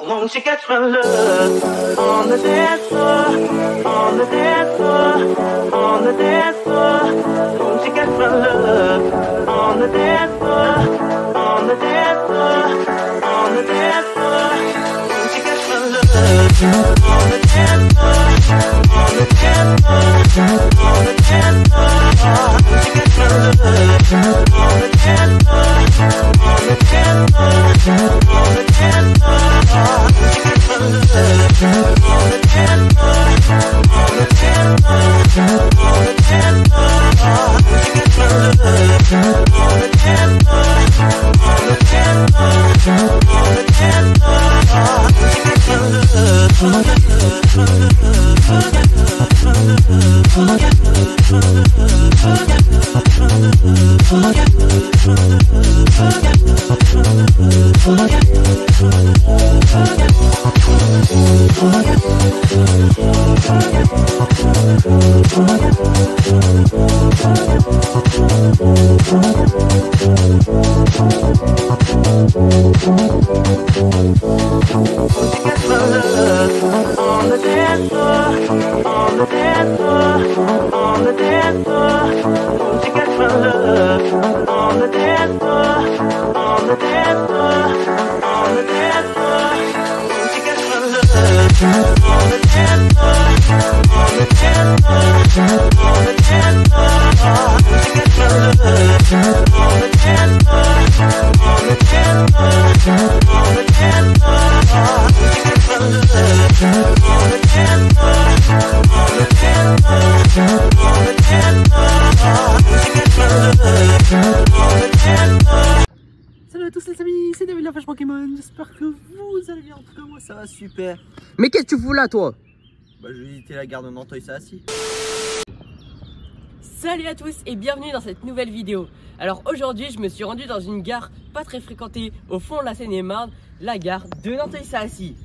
Won't you get some love on the dance floor, on the dance floor, on the dance floor? Won't you get some love on the dance floor, on the dance floor, on the dance floor? Won't you get some love on the dance floor, on the dance floor, on the dance floor? Won't you get some love on the dance floor, on the dance floor, on the dance floor? Salut à tous les amis, c'est David la Flash Pokémon, j'espère que vous allez bien, en tout cas moi ça va super. Mais qu'est-ce que tu fous là toi? Bah je visitais la gare de Nanteuil-Saassis. Salut à tous et bienvenue dans cette nouvelle vidéo. Alors aujourd'hui je me suis rendu dans une gare pas très fréquentée au fond de la Seine-et-Marne, la gare de Nanteuil-Saassis.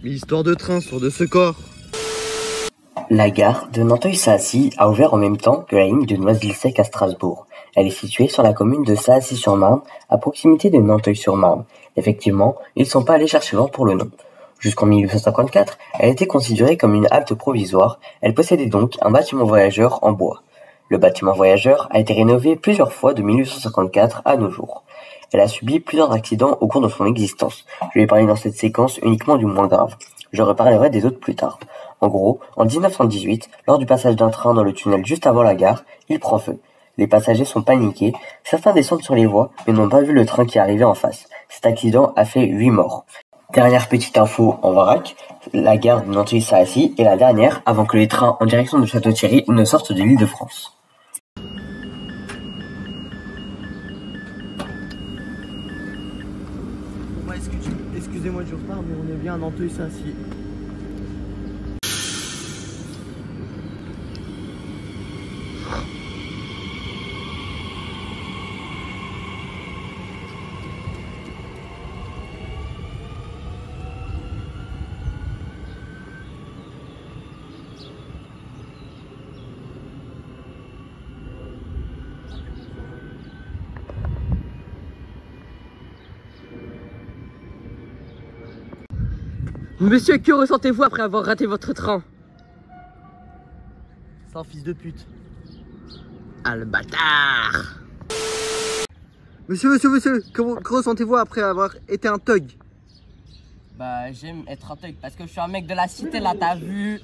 Mais histoire de train sur de ce corps. La gare de Nanteuil-Saassis a ouvert en même temps que la ligne de Noisy-le-Sec à Strasbourg. Elle est située sur la commune de Saassis-sur-Marne, à proximité de Nanteuil-sur-Marne. Effectivement, ils ne sont pas allés chercher loin pour le nom. Jusqu'en 1854, elle était considérée comme une halte provisoire. Elle possédait donc un bâtiment voyageur en bois. Le bâtiment voyageur a été rénové plusieurs fois de 1854 à nos jours. Elle a subi plusieurs accidents au cours de son existence. Je vais parler dans cette séquence uniquement du moins grave. Je reparlerai des autres plus tard. En gros, en 1918, lors du passage d'un train dans le tunnel juste avant la gare, il prend feu. Les passagers sont paniqués, certains descendent sur les voies mais n'ont pas vu le train qui arrivait en face. Cet accident a fait 8 morts. Dernière petite info en vrac, la gare de Nanteuil-Saassis est la dernière avant que les trains en direction de Château-Thierry ne sortent de l'Île-de-France. Ouais, excusez-moi du retard mais on est bien à Nanteuil-Saassis. Monsieur, que ressentez-vous après avoir raté votre train? C'est un fils de pute. Ah le bâtard! Monsieur, que ressentez-vous après avoir été un thug? Bah j'aime être un thug parce que je suis un mec de la cité là, t'as vu?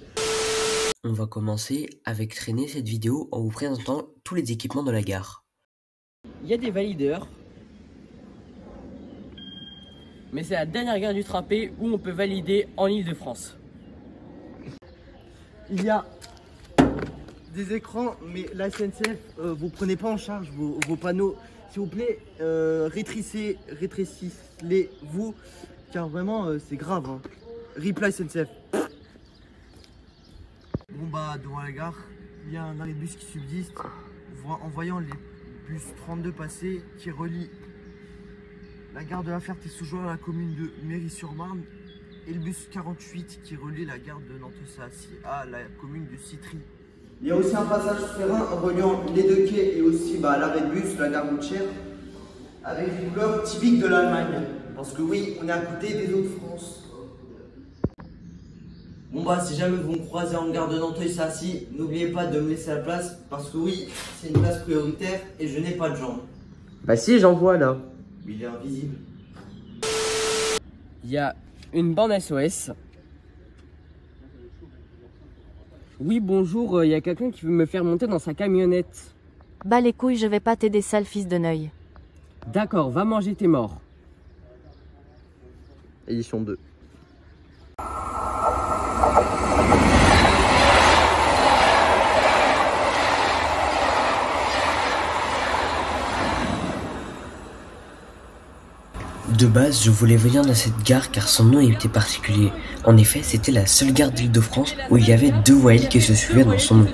On va commencer avec traîner cette vidéo en vous présentant tous les équipements de la gare. Il y a des valideurs. Mais c'est la dernière gare du Trapé où on peut valider en Île-de-France. Il y a des écrans mais la SNCF vous prenez pas en charge vos panneaux. S'il vous plaît, rétrécissez-les-vous car vraiment c'est grave. Hein. RIP la SNCF. Bon bah devant la gare, il y a un arrêt de bus qui subsiste. En voyant les bus 32 passer qui relient la gare de la Ferté-sous-Jouarre à la commune de Méry-sur-Marne et le bus 48 qui relie la gare de Nanteuil-Saassis à la commune de Citry. Il y a aussi un passage souterrain reliant les deux quais et aussi l'arrêt de bus, la gare routière, avec une couleur typique de l'Allemagne. Parce que oui, on est à côté des Hauts-de-France. pas, si jamais vous me croisez en gare de Nanteuil-Sassy, n'oubliez pas de me laisser la place parce que oui, c'est une place prioritaire et je n'ai pas de jambes. Bah si, j'en vois là. Mais il est invisible. Il y a une bande SOS. Oui, bonjour, il y a quelqu'un qui veut me faire monter dans sa camionnette. Bah les couilles, je vais pas t'aider, sale fils de Neuil. D'accord, va manger tes morts. Édition 2. De base, je voulais venir dans cette gare car son nom était particulier. En effet, c'était la seule gare d'Île-de-France où il y avait 2 voyelles qui se suivaient dans son nom.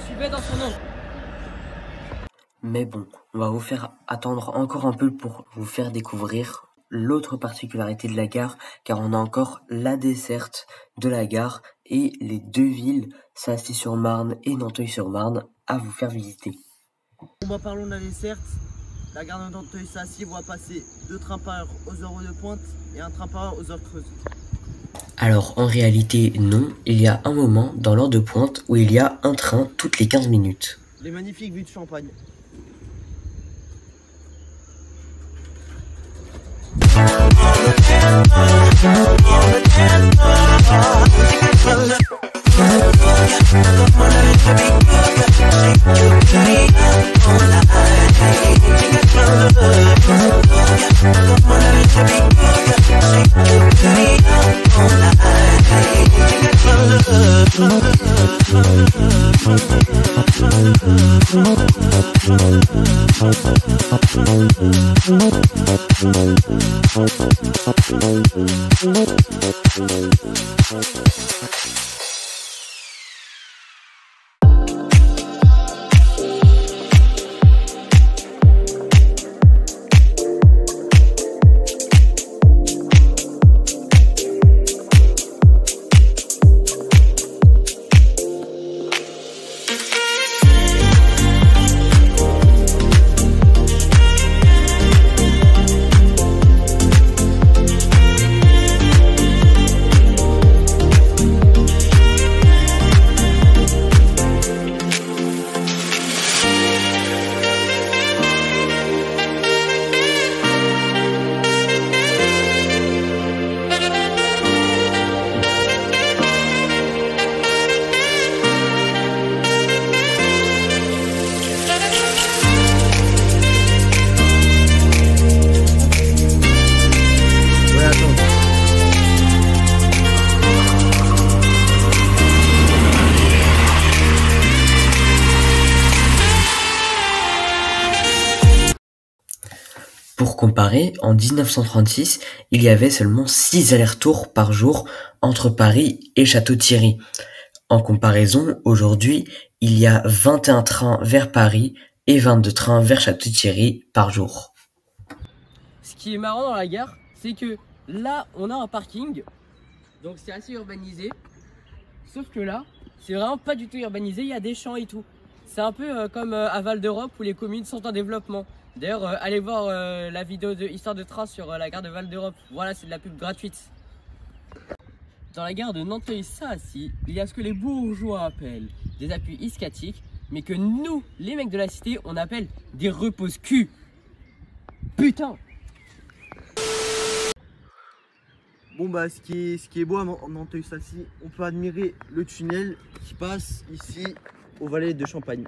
Mais bon, on va vous faire attendre encore un peu pour vous faire découvrir l'autre particularité de la gare, car on a encore la desserte de la gare et les 2 villes, Sassy-sur-Marne et Nanteuil-sur-Marne, à vous faire visiter. Bon bah parlons de la desserte. La gare de Nanteuil-Sassy voit passer 2 trains par heure aux heures de pointe et un train par heure aux heures creuses. Alors en réalité non, il y a un moment dans l'heure de pointe où il y a un train toutes les 15 minutes. Les magnifiques vues de Champagne. Pour comparer, en 1936, il y avait seulement 6 allers-retours par jour entre Paris et Château-Thierry. En comparaison, aujourd'hui, il y a 21 trains vers Paris et 22 trains vers Château-Thierry par jour. Ce qui est marrant dans la gare, c'est que là, on a un parking, donc c'est assez urbanisé. Sauf que là, c'est vraiment pas du tout urbanisé, il y a des champs et tout. C'est un peu comme à Val d'Europe où les communes sont en développement. D'ailleurs, allez voir la vidéo de Histoire de train sur la gare de Val d'Europe. Voilà, c'est de la pub gratuite. Dans la gare de Nanteuil-Sassy, il y a ce que les bourgeois appellent des appuis ischatiques, mais que nous, les mecs de la cité, on appelle des repose-cul. Putain! Bon bah ce qui est beau à Nanteuil-Sassy, on peut admirer le tunnel qui passe ici au Valais de Champagne.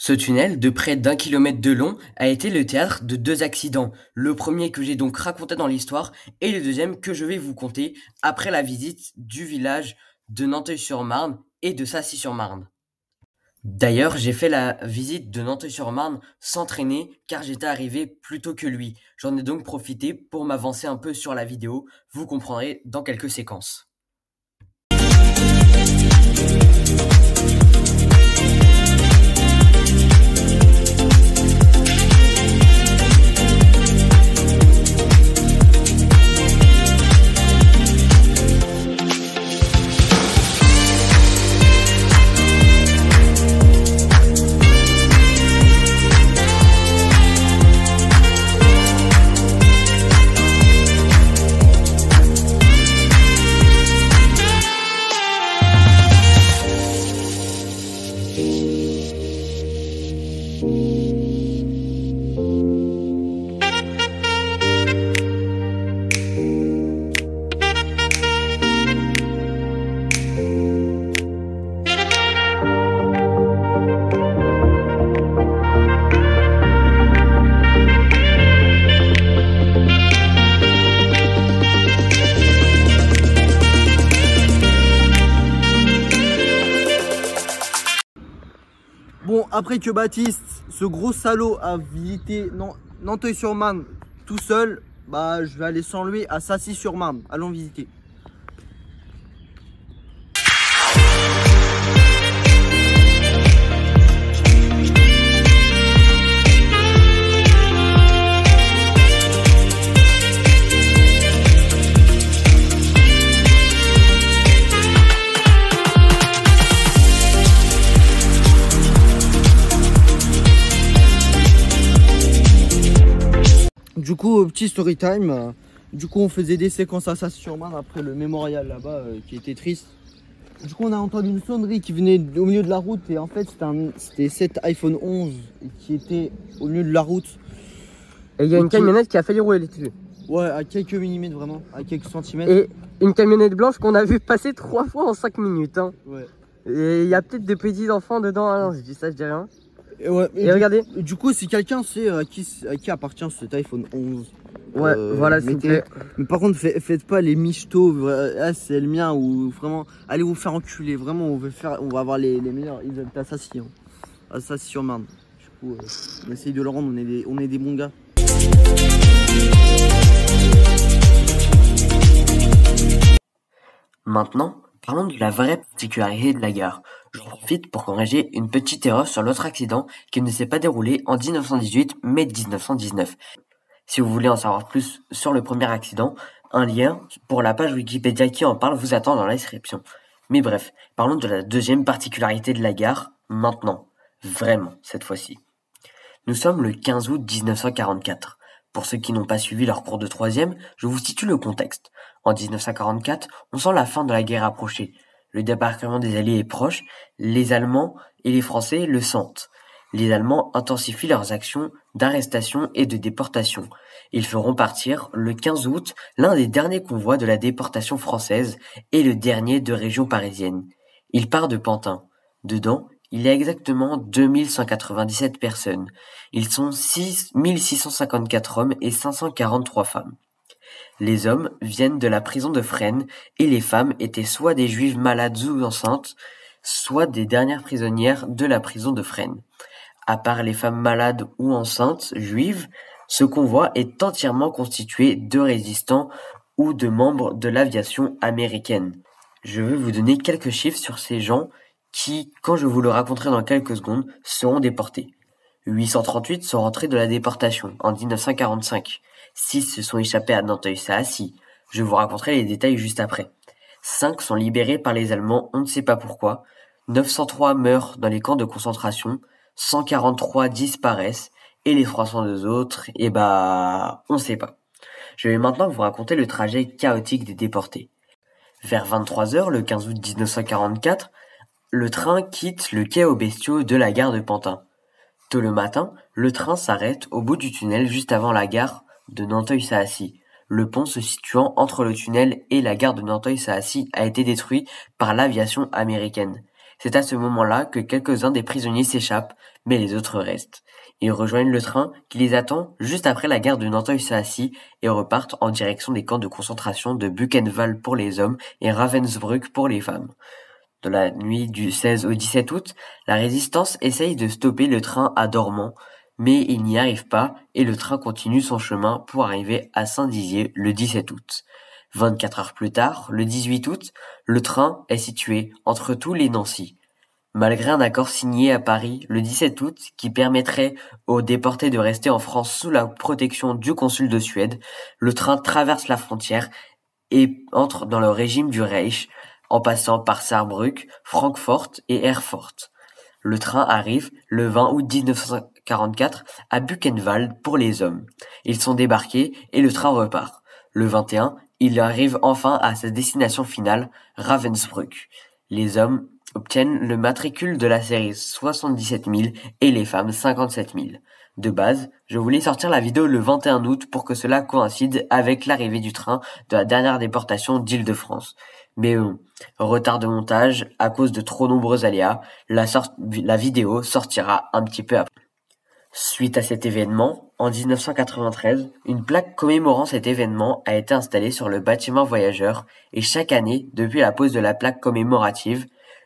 Ce tunnel, de près d'1 kilomètre de long, a été le théâtre de 2 accidents. Le premier que j'ai donc raconté dans l'histoire et le deuxième que je vais vous conter après la visite du village de Nanteuil-sur-Marne et de Sassy-sur-Marne. D'ailleurs, j'ai fait la visite de Nanteuil-sur-Marne sans traîner car j'étais arrivé plus tôt que lui. J'en ai donc profité pour m'avancer un peu sur la vidéo, vous comprendrez dans quelques séquences. après que Baptiste, ce gros salaud, a visité Nanteuil-sur-Marne tout seul, bah je vais aller sans lui à Sassy-sur-Marne. Allons visiter. Du coup, petit story time. Du coup, on faisait des séquences à Sassy-sur-Marne après le mémorial là-bas qui était triste. Du coup, on a entendu une sonnerie qui venait au milieu de la route et en fait, c'était cet iPhone 11 qui était au milieu de la route. Et il y a une camionnette qui a failli rouler dessus. Ouais, à quelques millimètres vraiment, à quelques centimètres. Et une camionnette blanche qu'on a vu passer 3 fois en 5 minutes. Hein. Ouais. Et il y a peut-être des petits enfants dedans. Ah non, je dis ça, je dis rien. Et regardez. Du coup, si quelqu'un sait à qui appartient cet iPhone 11. Ouais, voilà, s'il vous plaît. Mais par contre, faites pas les michtos. Ah, c'est le mien ou vraiment. Allez vous faire enculer. Vraiment, on va avoir les meilleurs. Ils habitent à Sassy. Hein. À Sassy-sur-Marne. Du coup, on essaye de le rendre. On est des bons gars. Maintenant, parlons de la vraie particularité de la gare. J'en profite pour corriger une petite erreur sur l'autre accident qui ne s'est pas déroulé en 1918 mais 1919. Si vous voulez en savoir plus sur le premier accident, un lien pour la page Wikipédia qui en parle vous attend dans la description. Mais bref, parlons de la deuxième particularité de la gare, maintenant. Vraiment, cette fois-ci. Nous sommes le 15 août 1944. Pour ceux qui n'ont pas suivi leur cours de troisième, je vous situe le contexte. En 1944, on sent la fin de la guerre approcher. Le débarquement des Alliés est proche, les Allemands et les Français le sentent. Les Allemands intensifient leurs actions d'arrestation et de déportation. Ils feront partir, le 15 août, l'un des derniers convois de la déportation française et le dernier de région parisienne. Il part de Pantin. Dedans, il y a exactement 2197 personnes. Ils sont 1654 hommes et 543 femmes. Les hommes viennent de la prison de Fresnes et les femmes étaient soit des juives malades ou enceintes, soit des dernières prisonnières de la prison de Fresnes. À part les femmes malades ou enceintes juives, ce convoi est entièrement constitué de résistants ou de membres de l'aviation américaine. Je vais vous donner quelques chiffres sur ces gens qui, quand je vous le raconterai dans quelques secondes, seront déportés. 838 sont rentrés de la déportation en 1945. 6 se sont échappés à Nanteuil-Saassi. Je vous raconterai les détails juste après. 5 sont libérés par les Allemands, on ne sait pas pourquoi. 903 meurent dans les camps de concentration. 143 disparaissent. Et les 302 autres, on sait pas. Je vais maintenant vous raconter le trajet chaotique des déportés. Vers 23h, le 15 août 1944, le train quitte le quai aux bestiaux de la gare de Pantin. Tôt le matin, le train s'arrête au bout du tunnel juste avant la gare de Nanteuil-Saassi. Le pont se situant entre le tunnel et la gare de Nanteuil-Saassi a été détruit par l'aviation américaine. C'est à ce moment-là que quelques-uns des prisonniers s'échappent, mais les autres restent. Ils rejoignent le train qui les attend juste après la gare de Nanteuil-Saassi et repartent en direction des camps de concentration de Buchenwald pour les hommes et Ravensbrück pour les femmes. Dans la nuit du 16 au 17 août, la résistance essaye de stopper le train à Dormans, mais il n'y arrive pas et le train continue son chemin pour arriver à Saint-Dizier le 17 août. 24 heures plus tard, le 18 août, le train est situé entre Toul et Nancy. Malgré un accord signé à Paris le 17 août qui permettrait aux déportés de rester en France sous la protection du consul de Suède, le train traverse la frontière et entre dans le régime du Reich en passant par Saarbrück, Francfort et Erfurt. Le train arrive le 20 août 1944 à Buchenwald pour les hommes. Ils sont débarqués et le train repart. Le 21, il arrive enfin à sa destination finale, Ravensbrück. Les hommes obtiennent le matricule de la série 77 000 et les femmes 57 000. De base, je voulais sortir la vidéo le 21 août pour que cela coïncide avec l'arrivée du train de la dernière déportation d'Île-de-France. Mais retard de montage à cause de trop nombreux aléas, la vidéo sortira un petit peu après. Suite à cet événement, en 1993, une plaque commémorant cet événement a été installée sur le bâtiment voyageur et chaque année, depuis la pose de la plaque commémorative,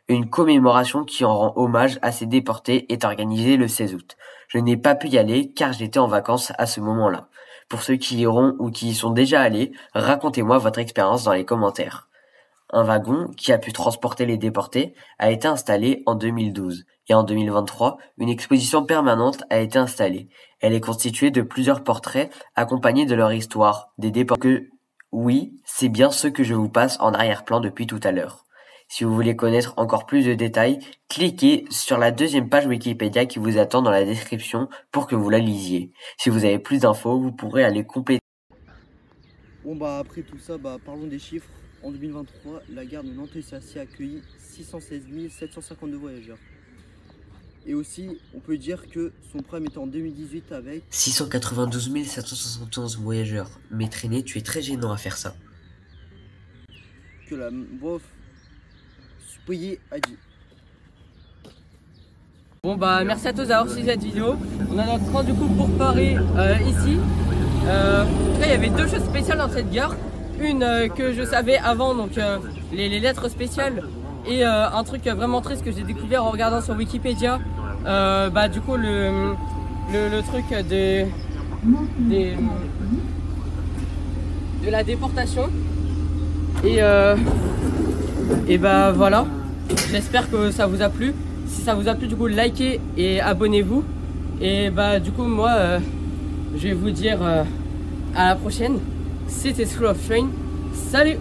Une commémoration qui en rend hommage à ces déportés est organisée le 16 août. Je n'ai pas pu y aller car j'étais en vacances à ce moment-là. Pour ceux qui y iront ou qui y sont déjà allés, racontez-moi votre expérience dans les commentaires. Un wagon, qui a pu transporter les déportés, a été installé en 2012. Et en 2023, une exposition permanente a été installée. Elle est constituée de plusieurs portraits accompagnés de leur histoire, des déportés. Oui, c'est bien ce que je vous passe en arrière-plan depuis tout à l'heure. Si vous voulez connaître encore plus de détails, cliquez sur la deuxième page Wikipédia qui vous attend dans la description pour que vous la lisiez. Si vous avez plus d'infos, vous pourrez aller compléter. Bon bah après tout ça, parlons des chiffres. En 2023, la gare de Nanteuil-Sacy a accueilli 616 752 voyageurs. Et aussi, on peut dire que son prime était en 2018 avec 692 771 voyageurs. Mais Traîné, tu es très gênant à faire ça. que la bof Suppoyé a dit. Bon bah merci à tous d'avoir suivi cette vidéo. On est en train du coup pour Paris ici. En tout cas il y avait deux choses spéciales dans cette gare. Une que je savais avant, donc les lettres spéciales. Et un truc vraiment triste que j'ai découvert en regardant sur Wikipédia. Du coup le truc de la déportation. Et bah voilà. J'espère que ça vous a plu. Si ça vous a plu, du coup, likez et abonnez-vous. Et bah, du coup, moi, je vais vous dire à la prochaine. C'était School of Train. Salut!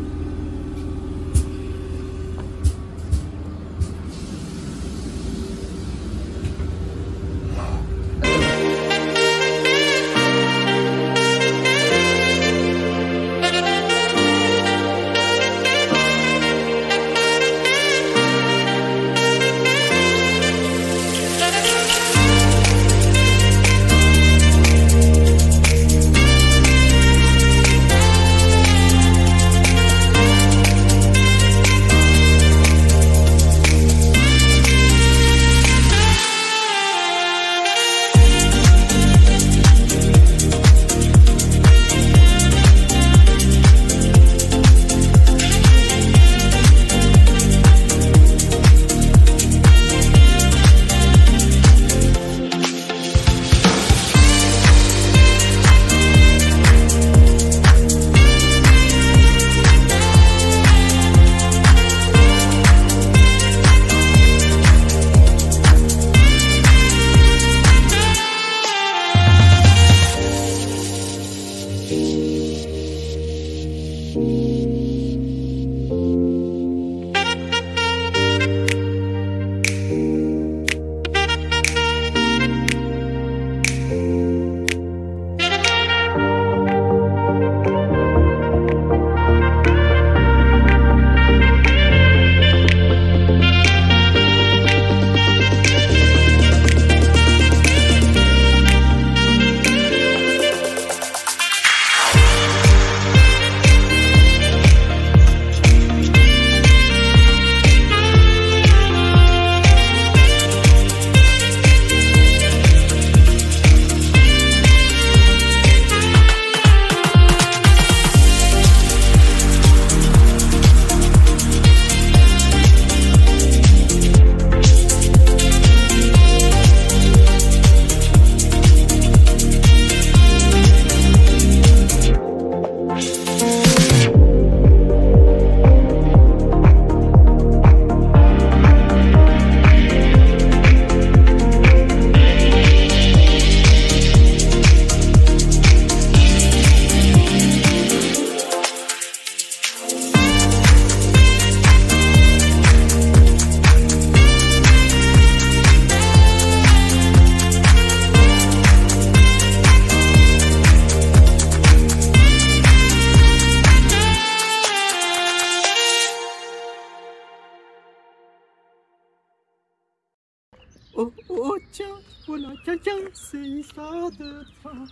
Oh tiens, voilà quelqu'un, c'est histoire de train.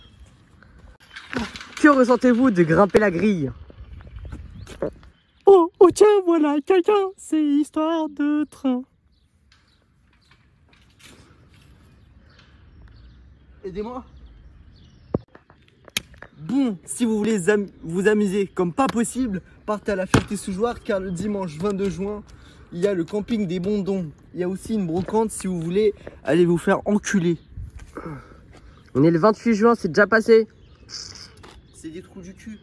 Que ressentez-vous de grimper la grille? Oh tiens, voilà quelqu'un, c'est histoire de train. Aidez-moi. Bon, si vous voulez vous amuser comme pas possible, partez à la Ferté-sous-Jouarre car le dimanche 22 juin, il y a le camping des Bondons. Il y a aussi une brocante si vous voulez aller vous faire enculer. On est le 28 juin, c'est déjà passé. C'est des trous du cul.